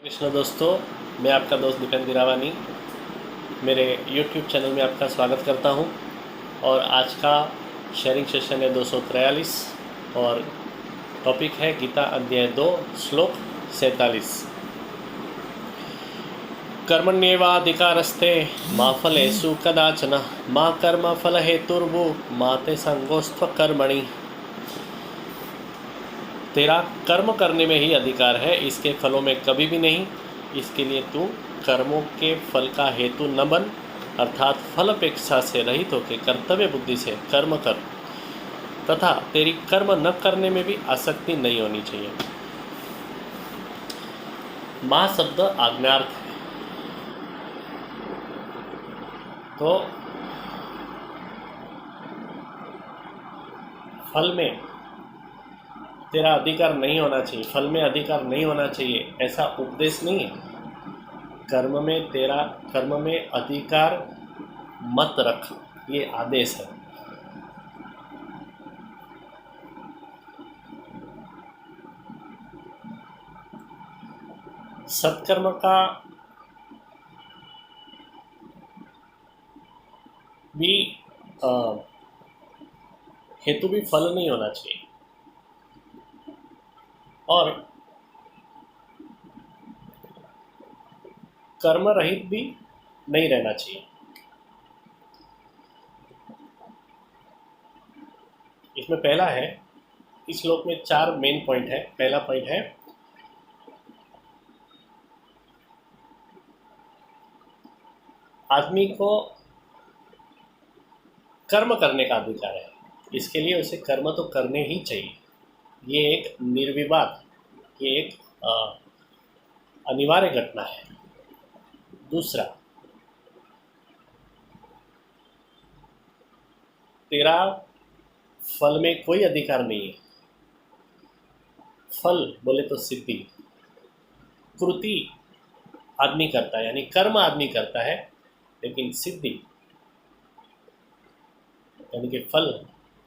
कृष्ण दोस्तों, मैं आपका दोस्त दीपक दिरावानी मेरे YouTube चैनल में आपका स्वागत करता हूं। और आज का शेयरिंग सेशन है 243 और टॉपिक है गीता अध्याय 2 श्लोक 47। कर्मण्येवाधिकारस्ते मा फलेषु कदाचन मा कर्म फल हेतुर्भु मा ते संगोस्त्व कर्मणि। तेरा कर्म करने में ही अधिकार है, इसके फलों में कभी भी नहीं। इसके लिए तू कर्मों के फल का हेतु न बन, अर्थात फल अपेक्षा से रहित होकर कर्तव्य बुद्धि से कर्म कर, तथा तेरी कर्म न करने में भी आसक्ति नहीं होनी चाहिए। माँ शब्द आज्ञार्थ है, तो फल में तेरा अधिकार नहीं होना चाहिए, फल में अधिकार नहीं होना चाहिए, ऐसा उपदेश नहीं है। कर्म में अधिकार मत रख, ये आदेश है। सत्कर्म का भी हेतु भी फल नहीं होना चाहिए, और कर्म रहित भी नहीं रहना चाहिए। इसमें पहला है, इस श्लोक में 4 मेन पॉइंट है। पहला पॉइंट है आदमी को कर्म करने का अधिकार है, इसके लिए उसे कर्म तो करने ही चाहिए। ये एक निर्विवाद, ये एक अनिवार्य घटना है। दूसरा, तेरा फल में कोई अधिकार नहीं है। फल बोले तो सिद्धि, कृति आदमी करता है, यानी कर्म आदमी करता है, लेकिन सिद्धि यानी कि फल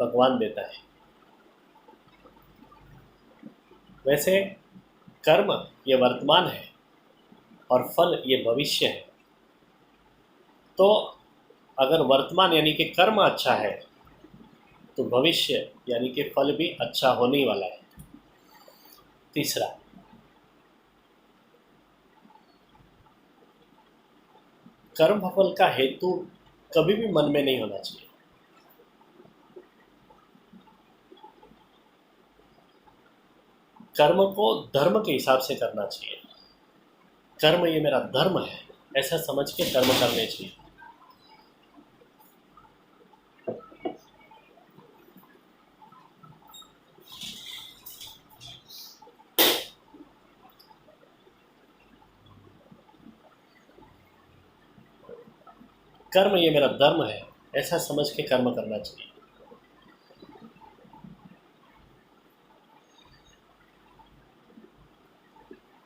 भगवान देता है। वैसे कर्म ये वर्तमान है और फल ये भविष्य है। तो अगर वर्तमान यानी कि कर्म अच्छा है, तो भविष्य यानी कि फल भी अच्छा होने वाला है। तीसरा, कर्म फल का हेतु कभी भी मन में नहीं होना चाहिए। कर्म को धर्म के हिसाब से करना चाहिए। कर्म ये मेरा धर्म है, ऐसा समझ के कर्म करने चाहिए। कर्म ये मेरा धर्म है, ऐसा समझ के कर्म करना चाहिए।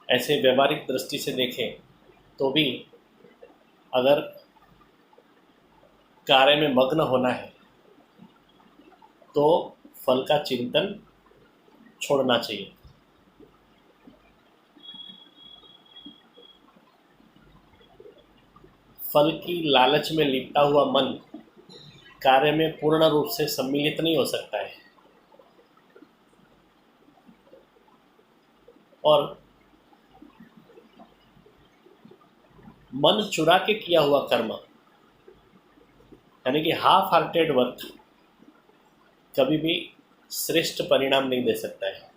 ऐसे व्यवहारिक दृष्टि से देखें तो भी अगर कार्य में मग्न होना है तो फल का चिंतन छोड़ना चाहिए। फल की लालच में लिपटा हुआ मन कार्य में पूर्ण रूप से सम्मिलित नहीं हो सकता है, और मन चुरा के किया हुआ कर्म यानी कि हाफ हार्टेड वर्क कभी भी श्रेष्ठ परिणाम नहीं दे सकता है।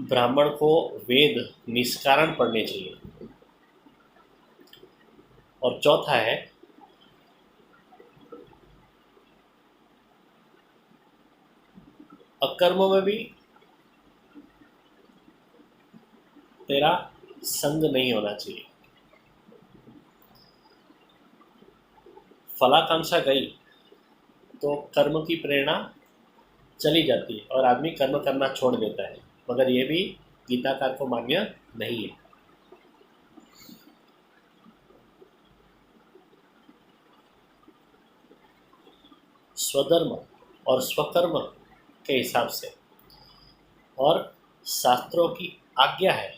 ब्राह्मण को वेद निष्कारण पढ़ने चाहिए। और चौथा है, अकर्म में भी तेरा संग नहीं होना चाहिए। फलाकांक्षा गई तो कर्म की प्रेरणा चली जाती है और आदमी कर्म करना छोड़ देता है, मगर ये भी गीताकार को मान्य नहीं है। स्वधर्म और स्वकर्म के हिसाब से और शास्त्रों की आज्ञा है,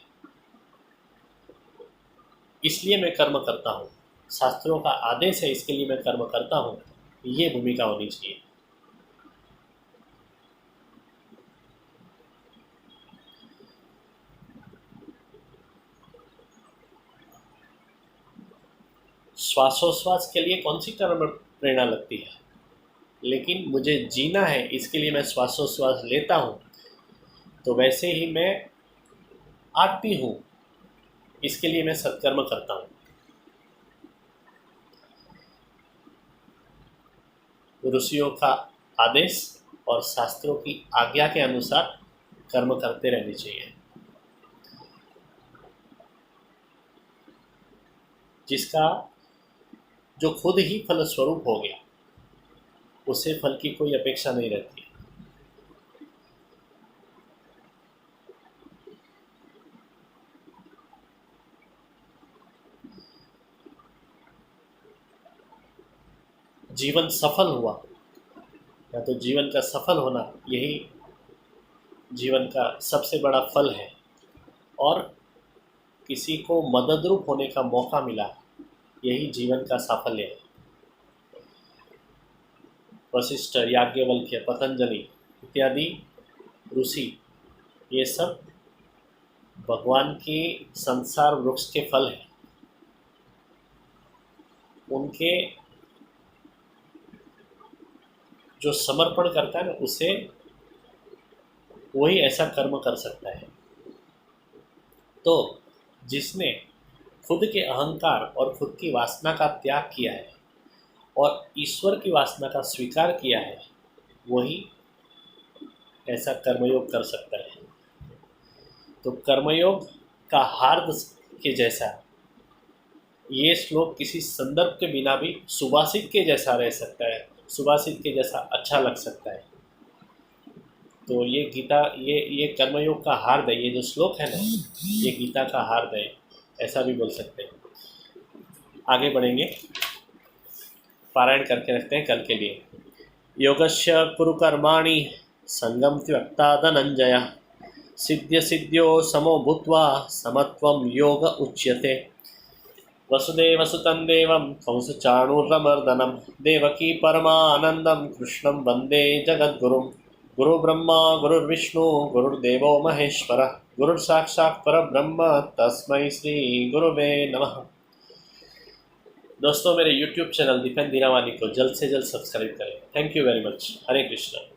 इसलिए मैं कर्म करता हूँ। शास्त्रों का आदेश है, इसके लिए मैं कर्म करता हूँ। ये भूमिका होनी चाहिए। श्वासोश्वास के लिए कौन सी कर्म प्रेरणा लगती है, लेकिन मुझे जीना है, इसके लिए मैं श्वासोश्वास लेता हूँ। तो वैसे ही मैं आरती हूँ, इसके लिए मैं सत्कर्म करता हूँ। ऋषियों का आदेश और शास्त्रों की आज्ञा के अनुसार कर्म करते रहने चाहिए। जिसका जो खुद ही फल स्वरूप हो गया, उसे फल की कोई अपेक्षा नहीं रहती। जीवन सफल हुआ, या तो जीवन का सफल होना, यही जीवन का सबसे बड़ा फल है। और किसी को मददरूप होने का मौका मिला, यही जीवन का साफल्य है। वशिष्ठ, याज्ञवल्क्य, पतंजलि इत्यादि ऋषि, ये सब भगवान की संसार वृक्ष के फल हैं। उनके जो समर्पण करता है ना, उसे वही ऐसा कर्म कर सकता है। तो जिसने खुद के अहंकार और खुद की वासना का त्याग किया है और ईश्वर की वासना का स्वीकार किया है, वही ऐसा कर्मयोग कर सकता है। तो कर्मयोग का हार्द के जैसा ये श्लोक किसी संदर्भ के बिना भी सुभाषित के जैसा रह सकता है, सुभाषित के जैसा अच्छा लग सकता है। तो ये गीता, ये कर्मयोग का हार्द है। ये जो श्लोक है ना, ये गीता का हार्द है, ऐसा भी बोल सकते हैं। आगे बढ़ेंगे, पारायण करके रखते हैं कल के लिए। योगस्य कुरु कर्माणि संगम त्यक्ता धनंजय, सिद्ध्य सिद्ध्यो समो भूत्वा समत्वं योग उच्यते। वसुदेवसुतं देवं कंसचाणूरमर्दनं, देवकी परमानन्दं कृष्णं वन्दे जगद्गुरुं। गुरुब्रह्मा गुरुर्विष्णु गुरुर्देवो महेश्वरः, गुरुर्साक्षात् परब्रह्म तस्मै श्री गुरुवे नमः। दोस्तों, मेरे YouTube चैनल दीपेन दीनावानी को जल्द से जल्द सब्सक्राइब करें। Thank you very much. Hare Krishna.